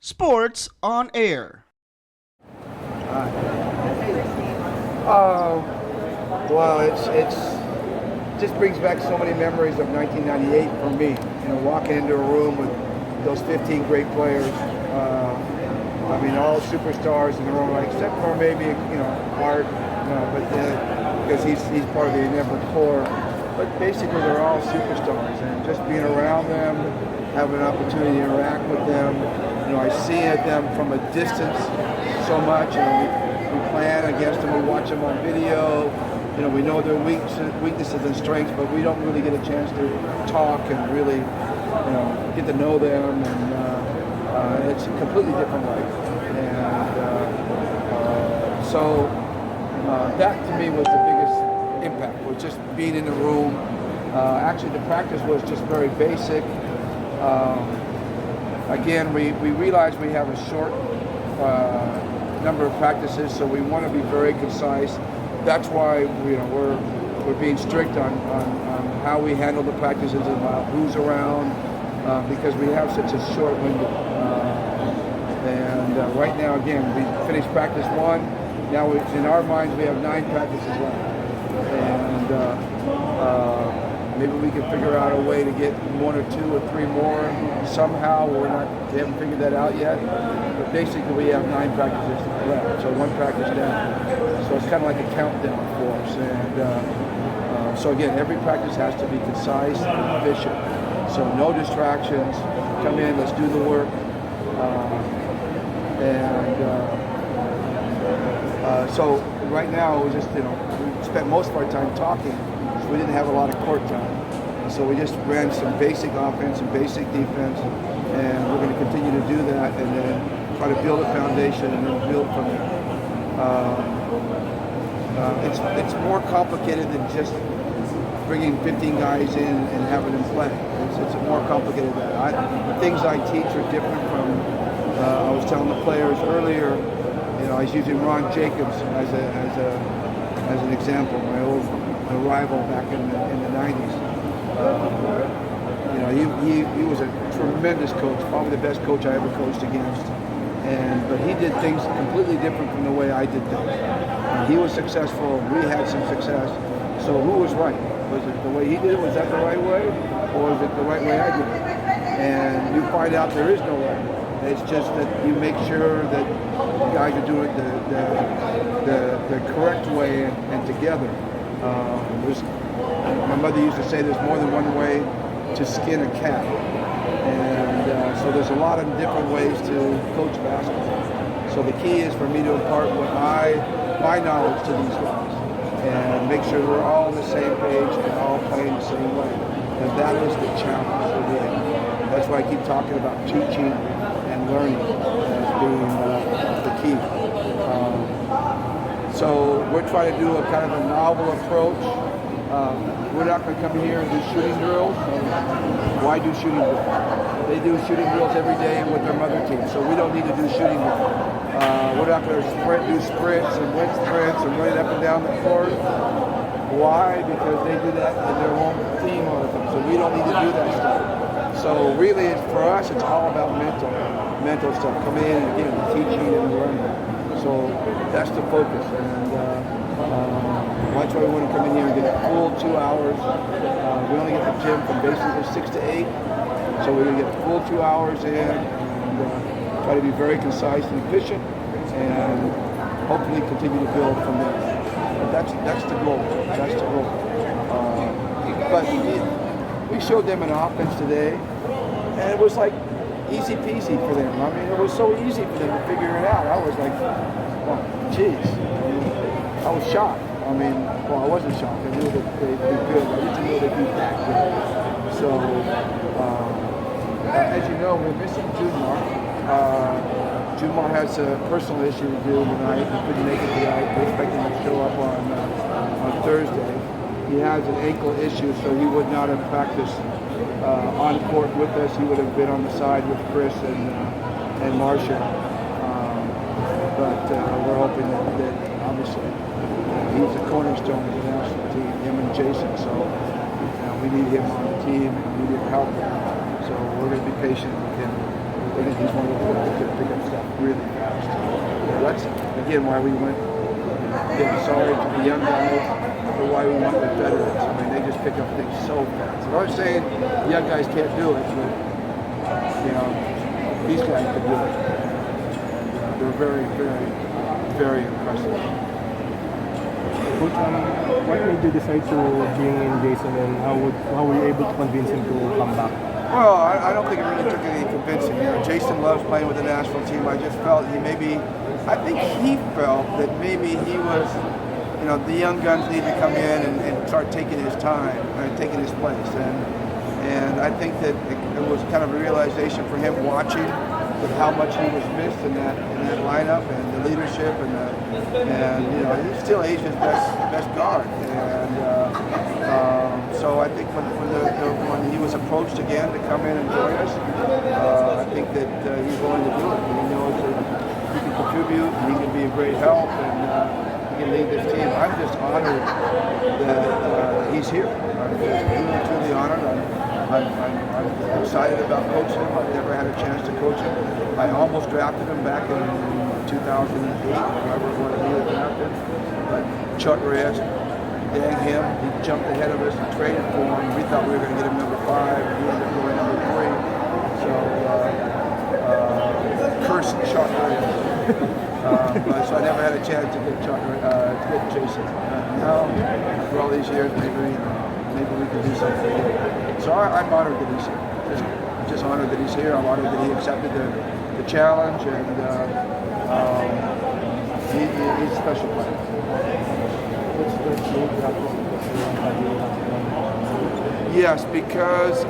Sports on Air. Well, it's just brings back so many memories of 1998 for me. You know, walking into a room with those 15 great players. I mean, all superstars in their own right, except for maybe Art, but because he's part of the inevitable core. But basically, they're all superstars, and just being around them, having an opportunity to interact with them. I see them from a distance so much, and we plan against them. We watch them on video. We know their weaknesses and strengths, but we don't really get a chance to talk and really, get to know them. And it's a completely different life. And so that to me was the biggest impact. Was just being in the room. Actually, the practice was just very basic. Again, we realize we have a short number of practices, so we want to be very concise. That's why we're being strict on how we handle the practices and about who's around, because we have such a short window. And right now, again, we finished practice one. Now, in our minds, we have 9 practices left, and maybe we can figure out a way to get 1 or 2 or 3 more somehow. We haven't figured that out yet. But basically, we have 9 practices left, so 1 practice down. So it's kind of like a countdown for us. And so again, every practice has to be concise and efficient. So no distractions. Come in, let's do the work. So right now, we just we spent most of our time talking. So we didn't have a lot of court time. So we just ran some basic offense and basic defense, and we're going to continue to do that, and then try to build a foundation and then build from there. It's more complicated than just bringing 15 guys in and having them play. It's more complicated than that. The things I teach are different from. I was telling the players earlier. I was using Ron Jacobs as an example, my old rival back in the 90s. He was a tremendous coach, probably the best coach I ever coached against. But he did things completely different from the way I did things. And he was successful. We had some success. So who was right? Was it the way he did it? Was that the right way, or was it the right way I did it? And you find out there is no right way. It's just that you make sure that you guys are doing it the correct way and together. My mother used to say there's more than one way to skin a cat. And so there's a lot of different ways to coach basketball. So the key is for me to impart my knowledge to these guys and make sure we're all on the same page and all playing the same way. And that is the challenge for me. That's why I keep talking about teaching and learning as being the key. So we're trying to do a kind of a novel approach. We're not going to come here and do shooting drills. Why do shooting drills? They do shooting drills every day with their mother team, so we don't need to do shooting drills. We're not going to do sprints and wind sprints and run it up and down the court. Why? Because they do that in their home team all the time, so we don't need to do that stuff. So really, for us, it's all about mental stuff. Come in and again, teaching and learning. So that's the focus, and that's why we want to come in here and get a full 2 hours. We only get the gym from basically 6 to 8, so we're going to get a full 2 hours in and try to be very concise and efficient, and hopefully continue to build from there. But that's the goal. That's the goal. But we showed them an offense today, and it was like easy peasy for them. I mean, it was so easy for them to figure it out. I was like, oh, geez. I was shocked. I mean, well, I wasn't shocked. I knew that they'd be good. I didn't know they'd be that good. So, as you know, we're missing Jumar. Jumar has a personal issue to do tonight. He couldn't make it tonight. We're expecting him to show up on Thursday. He has an ankle issue, so he would not have practiced on court with us. He would have been on the side with Chris and Marcia. But we're hoping that obviously he's a cornerstone of the national team, him and Jason. So we need him on the team and we need help. So we're going to be patient with him. I think he's one of those guys that pick up stuff really fast. That's again why we went. Sorry to the young guys, or why we want the veterans. I mean, they just pick up things so fast. I'm not saying the young guys can't do it, but these guys can do it. They're very, very, very impressive. Coach, what made you decide to bring in Jason, and how were you able to convince him to come back? Well, I don't think it really took any convincing. Jason loves playing with the national team. I just felt I think he felt that maybe he was, the young guns need to come in and start taking his time, taking his place. And I think that it was kind of a realization for him watching with how much he was missed in that lineup and the leadership and he's still Asia's best guard. And so I think when he was approached again to come in and join us, I think that he's willing to do it. He knows that he can contribute, and he can be a great help, and he can lead this team. I'm just honored that he's here. I'm really, truly honored. I'm excited about coaching him. I've never had a chance to coach him. I almost drafted him back in 2008, whenever it was he was drafted. But Chuck Reyes, dang him, he jumped ahead of us and traded for him. We thought we were going to get him number 5, and he ended up going number 3. So, cursed Chuck Reyes. So I never had a chance to get Jason. Now, for all these years, maybe we can do something. So I'm honored that he's here. Just honored that he's here. I'm honored that he accepted the challenge, and he's a special player. Yes, because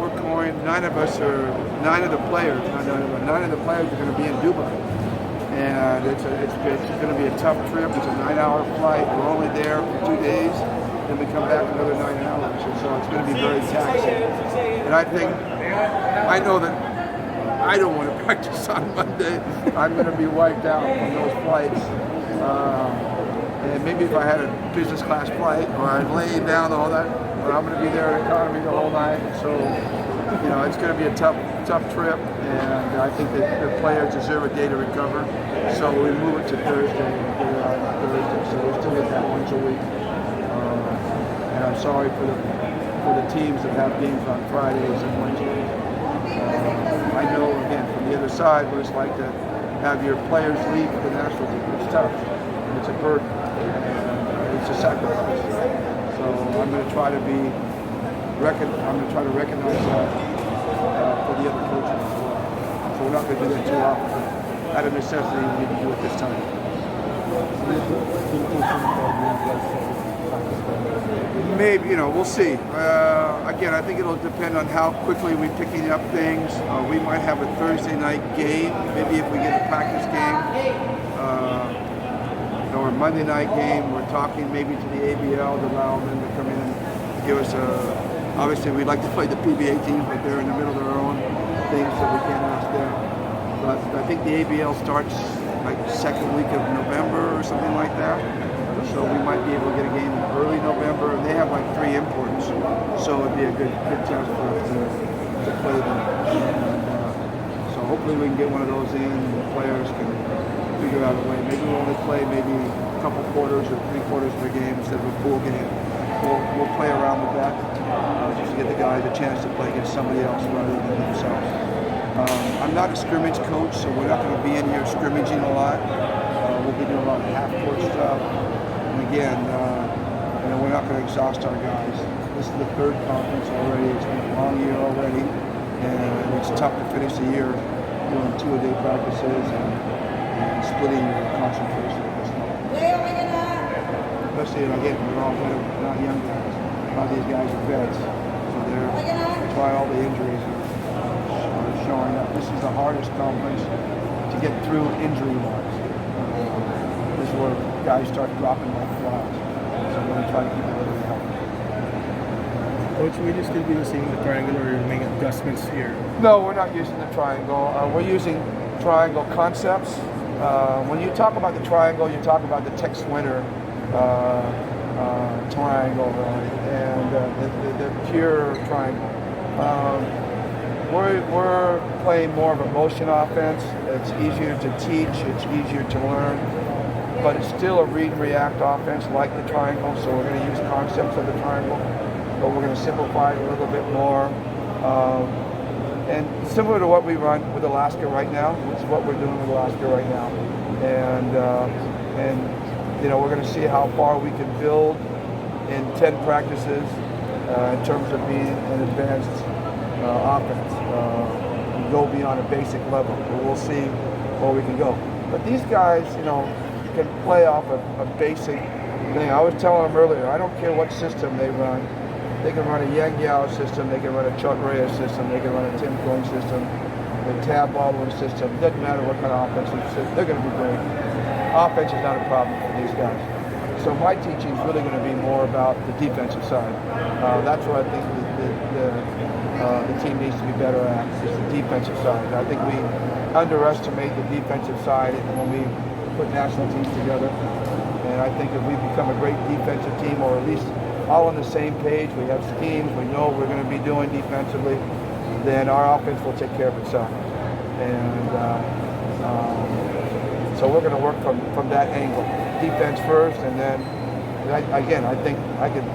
we're going. 9 of the players are going to be in Dubai, and it's going to be a tough trip. It's a 9-hour flight. We're only there for 2 days. Then we come back another 9 hours, and so it's going to be very taxing. And I know that I don't want to practice on Monday. I'm going to be wiped out on those flights. And maybe if I had a business class flight, or I'd lay down all that, but I'm going to be there in economy the whole night. So, it's going to be a tough trip, and I think that the players deserve a day to recover. So we move it to Thursday, so we still get that once a week. And I'm sorry for the teams that have games on Fridays and Wednesdays. I know, again, from the other side, what it's like to have your players leave for the national team. It's tough, and it's a burden, and it's a sacrifice. So I'm going to try to recognize that for the other coaches as well. So we're not going to do that too often, but out of necessity, we need to do it this time. Maybe, we'll see. Again, I think it'll depend on how quickly we're picking up things. We might have a Thursday night game, maybe if we get a practice game, or a Monday night game. We're talking maybe to the ABL to allow them to come in and give us obviously we'd like to play the PBA teams, but they're in the middle of their own things, so we can't ask them. But I think the ABL starts like the second week of November or something like that. So we might be able to get a game in early November, and they have like 3 imports, so it'd be a good chance for us to play them. And, so hopefully we can get one of those in, and the players can figure out a way. Maybe we'll only play maybe a couple quarters or 3 quarters per game instead of a full game. We'll play around with that just to get the guys a chance to play against somebody else rather than themselves. I'm not a scrimmage coach, so we're not going to be in here scrimmaging a lot. We'll be doing a lot of half-court stuff. And again, we're not going to exhaust our guys. This is the 3rd conference already. It's been a long year already, and it's tough to finish the year doing 2-a-day practices and splitting your concentration at this time. Especially, again, we're all not young guys. A lot of these guys are vets, so that's why all the injuries are showing up. This is the hardest conference to get through injury-wise. This is where guys start dropping like flies. So we're going to try to keep everybody healthy. Coach, will you still be using the triangle, or making adjustments here? No, we're not using the triangle. We're using triangle concepts. When you talk about the triangle, you talk about the Tex Winter triangle, and the pure triangle. we're playing more of a motion offense. It's easier to teach, it's easier to learn, but it's still a read and react offense like the triangle, so we're going to use concepts of the triangle, but we're going to simplify it a little bit more. And similar to what we run with Alaska right now, which is what we're doing with Alaska right now. And you know, we're going to see how far we can build in 10 practices in terms of being an advanced offense. Go beyond a basic level. We'll see where we can go. But these guys, you know, can play off a basic thing. I was telling them earlier, I don't care what system they run. They can run a Yang Yao system, they can run a Chuck Reyes system, they can run a Tim Coyne system, a Tab Baldwin system. It doesn't matter what kind of offensive system, they're going to be great. Offense is not a problem for these guys. So my teaching is really going to be more about the defensive side. That's what I think the team needs to be better at, is the defensive side. I think we underestimate the defensive side when we put national teams together. And I think if we become a great defensive team, or at least all on the same page, we have schemes, we know what we're going to be doing defensively, then our offense will take care of itself. And so we're going to work from that angle. Defense first, and then, again, I think I could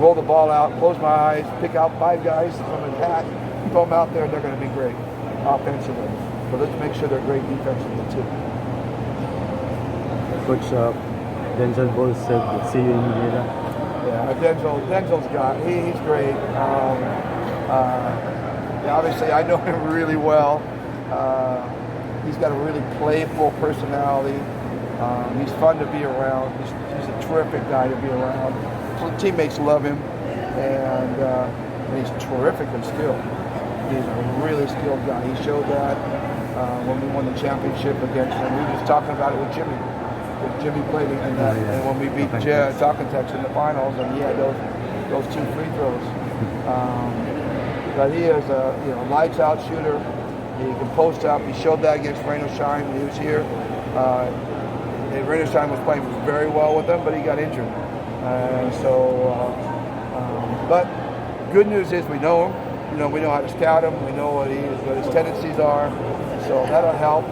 roll the ball out, close my eyes, pick out 5 guys from a hat, throw them out there, and they're going to be great offensively. But let's make sure they're great defensively too. Coach, Denzel Bowles said, see you in Manila. Yeah, Denzel's got, he's great. Obviously, I know him really well. He's got a really playful personality. He's fun to be around. He's a terrific guy to be around. Teammates love him, and he's terrifically skilled. He's a really skilled guy. He showed that when we won the championship against him. We were just talking about it with Jimmy. Jimmy played in that, and when we beat Talkentex in the finals, and he had those 2 free throws. But he is a lights out shooter. He can post up. He showed that against Raino Shine when he was here. Raino Shine was playing very well with him, but he got injured. But good news is we know him. We know how to scout him. We know what his tendencies are. So that'll help.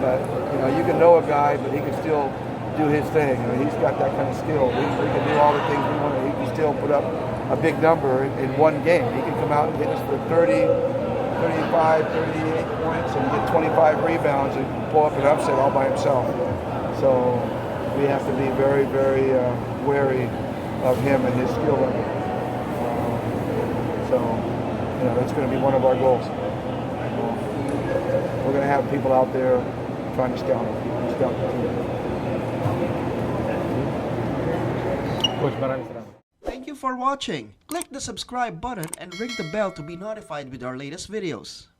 But you can know a guy, but he can still do his thing. He's got that kind of skill. He can do all the things we want. He can still put up a big number in one game. He can come out and hit us for 30, 35, 38 points and get 25 rebounds and pull up an upset all by himself. So we have to be very, very wary of him and his skill level. That's going to be one of our goals. We're going to have people out there trying to scout him. Scout the team. Coach, maraming salamat. Thank you for watching. Click the subscribe button and ring the bell to be notified with our latest videos.